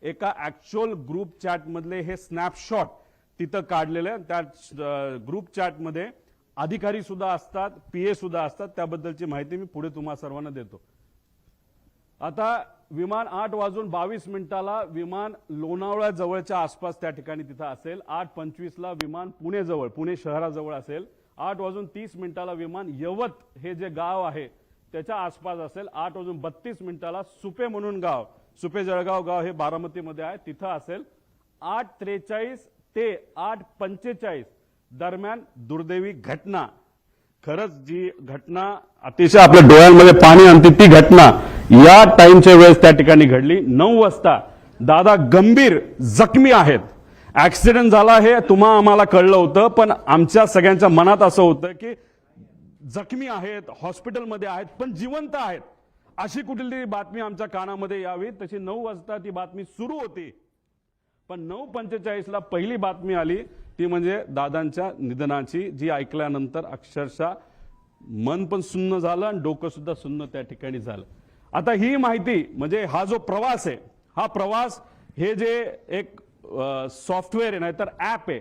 एका actual group chat मधले हे स्नॅपशॉट तिथं काढलेले. त्या ग्रुप चॅट मध्ये अधिकारी सुद्धा असतात, पीए सुद्धा असतात. त्याबद्दलची माहिती मी पुढे तुम्हा सर्वांना देतो. आता विमान 8:22 विमान लोणावळा जवळच्या आसपास त्या ठिकाणी तिथं असेल. 8:25 विमान पुणे जवळ, पुणे शहराजवळ असेल. 8:30 विमान यवत हे जे गाव आहे त्याच्या आसपास असेल. 8:32 सुपे म्हणून गाव, सुपे जळगाव गाव हे बारामतीमध्ये आहे, तिथं असेल. 8:43 ते 8:45 दरम्यान दुर्दैवी घटना, खरंच जी घटना अतिशय आपल्या डोळ्यांमध्ये पाणी आणते ती घटना या टाइमच्या वेळेस त्या ठिकाणी घडली. 9 वाजता दादा गंभीर जखमी आहेत. ऍक्सिडेंट झाला हे तुम्हा आम्हाला कळलं होतं, पण आमच्या सगळ्यांच्या मनात असं होतं की जखमी आहेत, हॉस्पिटलमध्ये आहेत, पण जिवंत आहेत, अशी कुठली बातमी आमच्या कानामध्ये यावी. तशी 9 वाजता ती बातमी सुरू होती. पण 9:45 पहिली बातमी आली, ती म्हणजे दादांच्या निधनाची, जी ऐकल्यानंतर अक्षरशः मन पण सुन्न झालं आणि डोकं सुद्धा सुन्न त्या ठिकाणी झालं. आता ही माहिती म्हणजे हा जो प्रवास आहे, हा प्रवास हे जे एक सॉफ्टवेअर आहे नाहीतर ऍप आहे,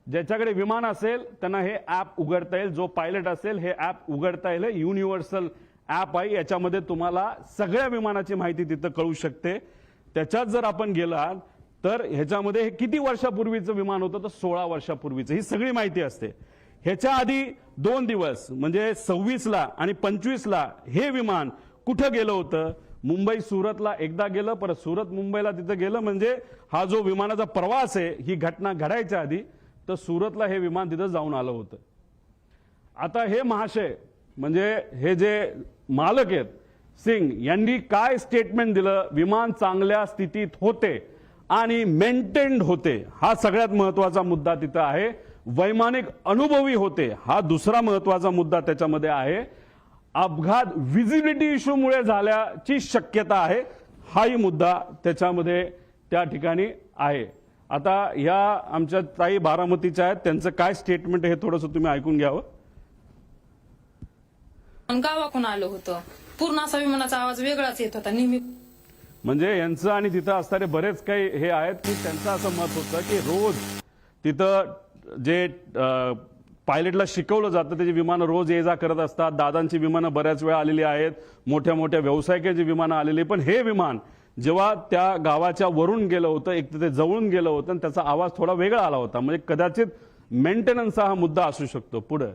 ज्याच्याकडे विमान असेल त्यांना हे ऍप उघडता येईल. जो पायलट असेल हे ऍप उघडता येईल. युनिव्हर्सल ऍप आहे, याच्यामध्ये तुम्हाला सगळ्या विमानाची माहिती तिथं कळू शकते. त्याच्यात जर आपण गेलात तर ह्याच्यामध्ये हे किती वर्षापूर्वीचं विमान होतं, तर 16 वर्षापूर्वीचं ही सगळी माहिती असते. ह्याच्या आधी 2 दिवस म्हणजे 26 आणि 25 हे विमान कुठं गेलं होतं. मुंबई सुरतला एकदा गेलं, परत सुरत मुंबईला तिथं गेलं. म्हणजे हा जो विमानाचा प्रवास आहे, ही घटना घडायच्या आधी तर सुरतला हे विमान तिथं जाऊन आलं होतं. आता हे महाशय म्हणजे हे जे मालक आहेत सिंग यांनी काय स्टेटमेंट दिलं, विमान चांगल्या स्थितीत होते आणि मेंटेन्ड होते, हा सगळ्यात महत्वाचा मुद्दा तिथं आहे. वैमानिक अनुभवी होते, हा दुसरा महत्वाचा मुद्दा त्याच्यामध्ये आहे. अपघात विजिबिलिटी इश्यूमुळे झाल्याची शक्यता आहे, हाही मुद्दा त्याच्यामध्ये त्या ठिकाणी आहे. आता या आमच्या ताई बारामतीच्या आहेत, त्यांचं काय स्टेटमेंट हे थोडंसं तुम्ही ऐकून घ्यावं. गावाकडून आलं होतं, पूर्ण असा विमानाचा आवाज वेगळाच येत होता नेहमी. म्हणजे यांचं आणि तिथं असणारे बरेच काही हे आहेत की त्यांचं असं मत होतं की रोज तिथं जे पायलटला शिकवलं जातं त्याची विमानं रोज ये जा करत असतात. दादांची विमानं बऱ्याच वेळा आलेली आहेत, मोठ्या मोठ्या व्यावसायिकांची विमानं आलेली, पण हे विमान जेव्हा त्या गावाच्या वरून गेलं होतं, एक तिथे जवळून गेलं होतं आणि त्याचा आवाज थोडा वेगळा आला होता. म्हणजे कदाचित मेंटेनन्सचा हा मुद्दा असू शकतो. पुढे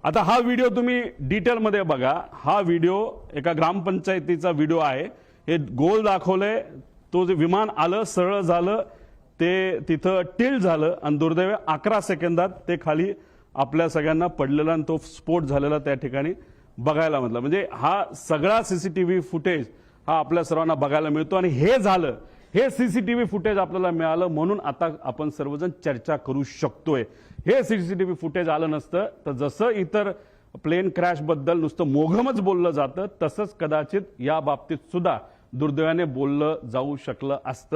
आता हा व्हिडिओ तुम्ही डिटेलमध्ये बघा. हा व्हिडिओ एका ग्रामपंचायतीचा व्हिडिओ आहे. हे गोल दाखवलंय, तो जे विमान आलं सरळ झालं, ते तिथं टिल्ट झालं आणि दुर्दैवी 11 सेकंदात ते खाली आपल्या सगळ्यांना पडलेला आणि तो स्फोट झालेला त्या ठिकाणी बघायला मिळाला. म्हणजे हा सगळा सीसीटीव्ही फुटेज हा आपल्या सर्वांना बघायला मिळतो. आणि हे झालं, हे सीसीटीव्ही फुटेज आपल्याला मिळालं म्हणून आता आपण सर्वजण चर्चा करू शकतोय. हे सीसीटीव्ही फुटेज आलं नसतं तर जसं इतर प्लेन क्रॅश बद्दल नुसतं मोघमच बोललं जातं, तसंच कदाचित या बाबतीत सुद्धा दुर्दैवाने बोललं जाऊ शकलं असतं.